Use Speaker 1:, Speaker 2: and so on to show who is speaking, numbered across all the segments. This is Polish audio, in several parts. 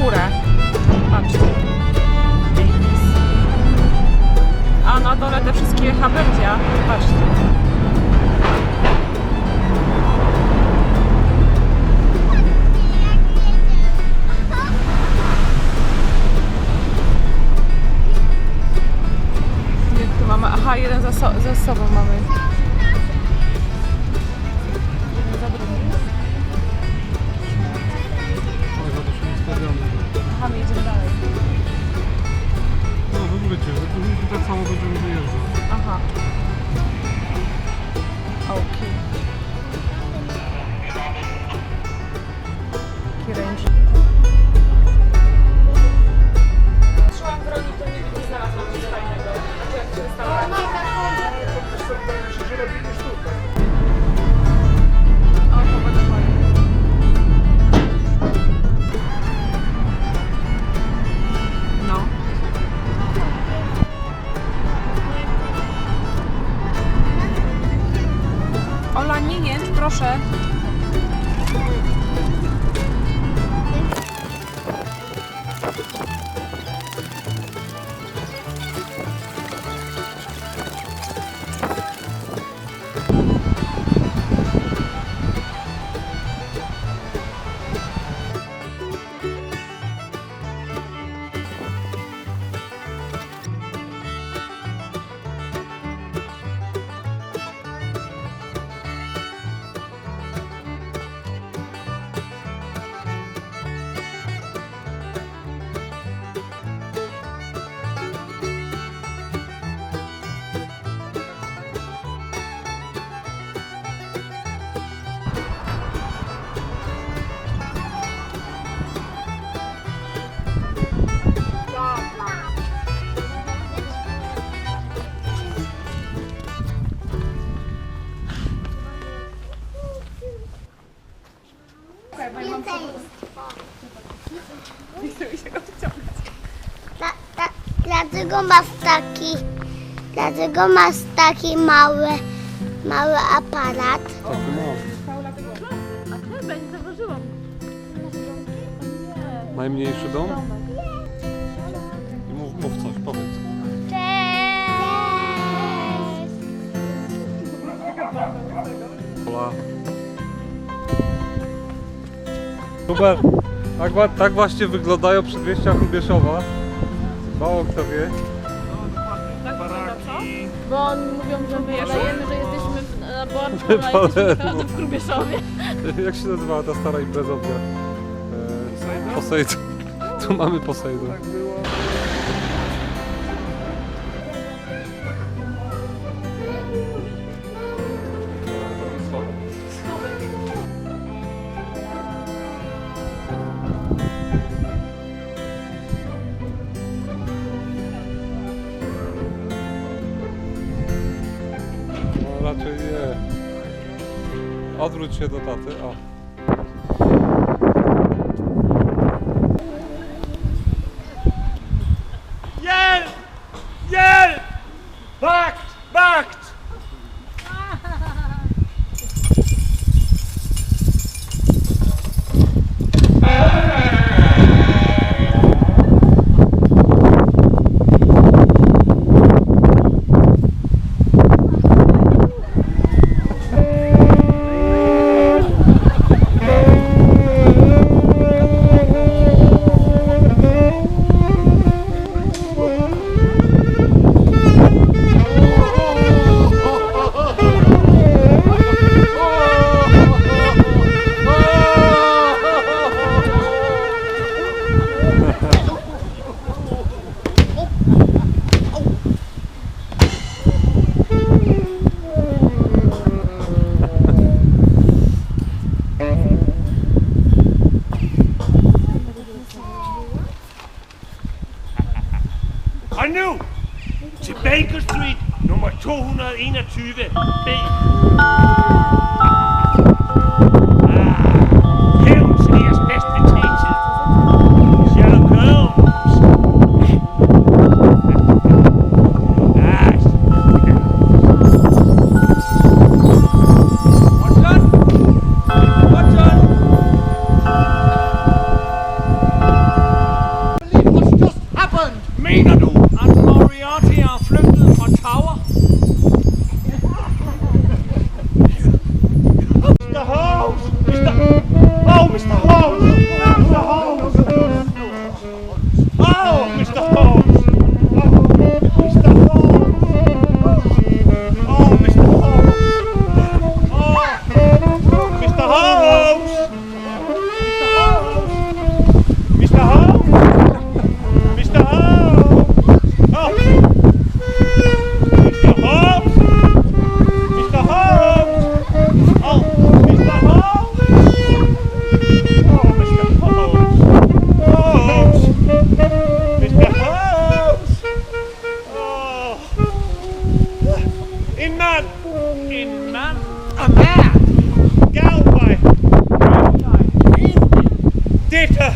Speaker 1: górę. Patrzcie. A na dole te wszystkie haberdzia. Patrzcie. Jak tu mamy? Aha, jeden za sobą mamy. Jeden za drugim. Aha, my jedziemy dalej.
Speaker 2: No w ogóle tak samo będziemy wyjeżdżać.
Speaker 1: Aha. Okej. Kieręcz. Patrzyłam w roli, to nigdy nie znalazłam nic fajnego. Znaczy jak się stała. O, pogoda fajna. No. Ola, nie jedz, proszę.
Speaker 3: Dlatego masz taki mały aparat.
Speaker 2: Taki mały.
Speaker 1: A chyba nie zauważyłam.
Speaker 2: Najmniejszy dom? I mów coś, powiedz.
Speaker 3: Cześć!
Speaker 2: Ola. Super. Tak właśnie wyglądają przedmieścia Lubieszowa. Mało kto wie.
Speaker 1: Bo oni mówią, że my udajemy, że jesteśmy na Bornholm, a jesteśmy w Krubieszowie.
Speaker 2: Jak się nazywała ta stara imprezownia? Poseidon. Tu mamy Poseidon. Tak było. Raczej nie. Odwróć się do taty. O.
Speaker 4: Hjälp! Hjälp! Vakt! Vakt! Og nu til Baker Street nummer 221 B. Hævns æres bedst betinget. Sherlock Holmes. What's on? What's on? Holmes! Mr. Holmes! Mr. Holmes! Oh! Mr. Holmes! Mr. Holmes! Oh! Mr. Holmes! Oh, Mr. Holmes! Holmes! Mr. Holmes! Oh! Innan! Innan! Amen! Galway! Data!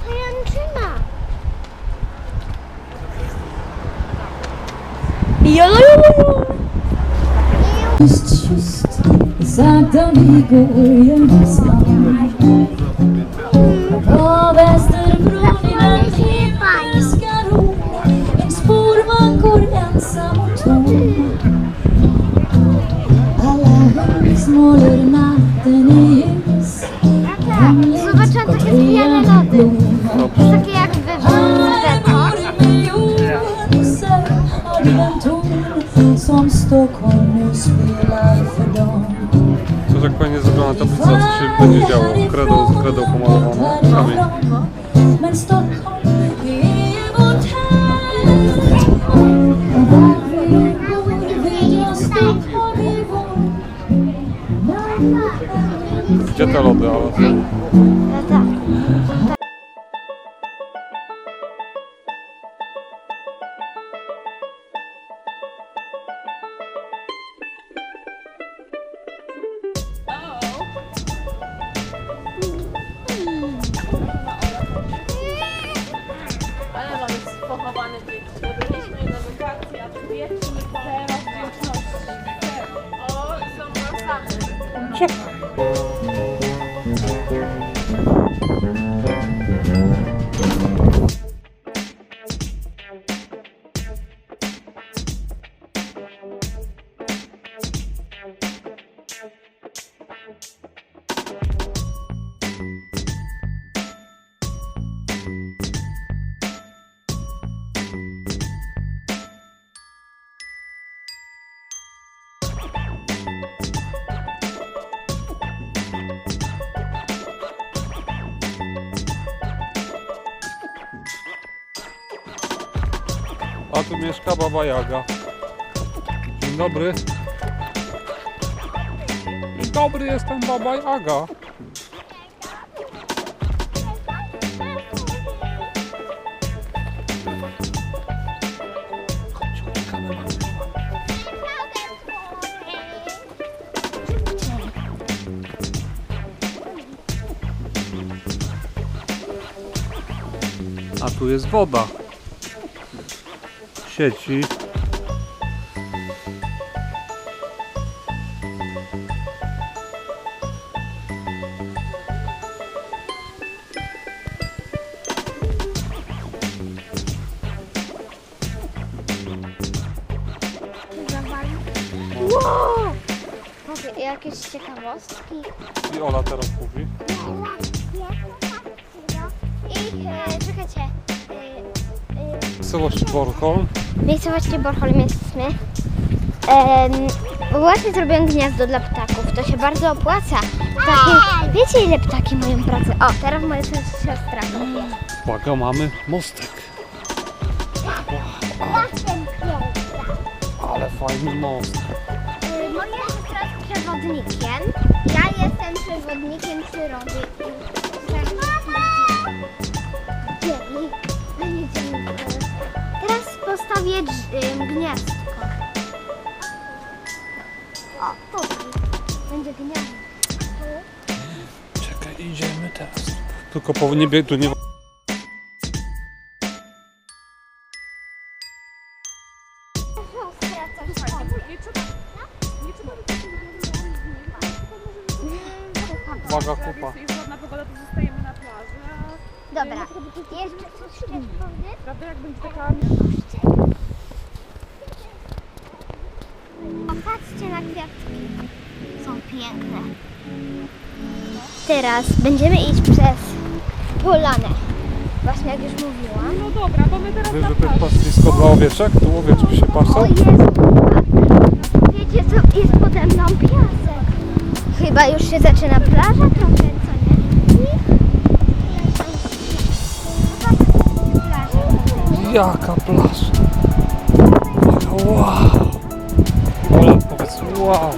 Speaker 3: Pajęczyna.
Speaker 5: Tyst, tyst, sakta vi går genom stan. På Västerbron i den himmelska ro, en spårvagn går ensam och tom. Alla hus målar natten i ljus.
Speaker 3: Zobaczyłam takie zwijane lody. Takie jak
Speaker 5: som Stockholm nu spelar för dem.
Speaker 2: Co tak fajnie wygląda tablica, co się będzie działo. Kredą pomalowane. Kamień.
Speaker 5: Men Stockholm är vårt hem. Varför jag bor vet jag, Stockholm är vår.
Speaker 2: Gdzie te lody, ale...
Speaker 1: Ale mam pochowane dzieci. Byliśmy na wakacje, a tu wieczny teraz wdzięczności. O, są masamy.
Speaker 2: A tu mieszka baba Jaga. Dzień dobry. Dzień dobry, jestem baba Jaga. A tu jest woda. Sieci.
Speaker 3: Wow! Jakieś ciekawostki.
Speaker 2: I Ola teraz mówi.
Speaker 3: I czekajcie.
Speaker 2: Miejscowość Bornholm.
Speaker 3: Miejscowości Bornholm jesteśmy. Właśnie zrobiłem gniazdo dla ptaków. To się bardzo opłaca. Ptaki, wiecie ile ptaki mają pracę? O, teraz moja siostra.
Speaker 2: Uwaga, mamy mostek. Ale fajny most.
Speaker 3: Moja siostra jest przewodnikiem. Ja jestem przewodnikiem przyrody. Teraz postawię gniazdko. O, tutaj będzie gniazdko.
Speaker 2: Czekaj, idziemy teraz. Tylko po niebie tu nie... Uwaga, kupa.
Speaker 1: Jest ładna pogoda, to zostajemy na plaży.
Speaker 3: Dobra, jeszcze coś chcesz powiedzieć?
Speaker 1: Prawda, jak będzie taka...
Speaker 3: Popatrzcie na kwiatki. Są piękne. Teraz będziemy iść przez polanę. Właśnie jak już mówiłam.
Speaker 1: No dobra, bo my teraz
Speaker 2: Wiesz,
Speaker 1: na
Speaker 2: że to jest
Speaker 1: plaży.
Speaker 2: pastwisko dla owieczek? Tu owieczki się
Speaker 3: O
Speaker 2: pasą?
Speaker 3: Jezu, wiecie co jest pode mną? Piasek. Chyba już się zaczyna plaża trochę, co nie?
Speaker 2: Jaka plaża! Wow! Ola, powiedz wow!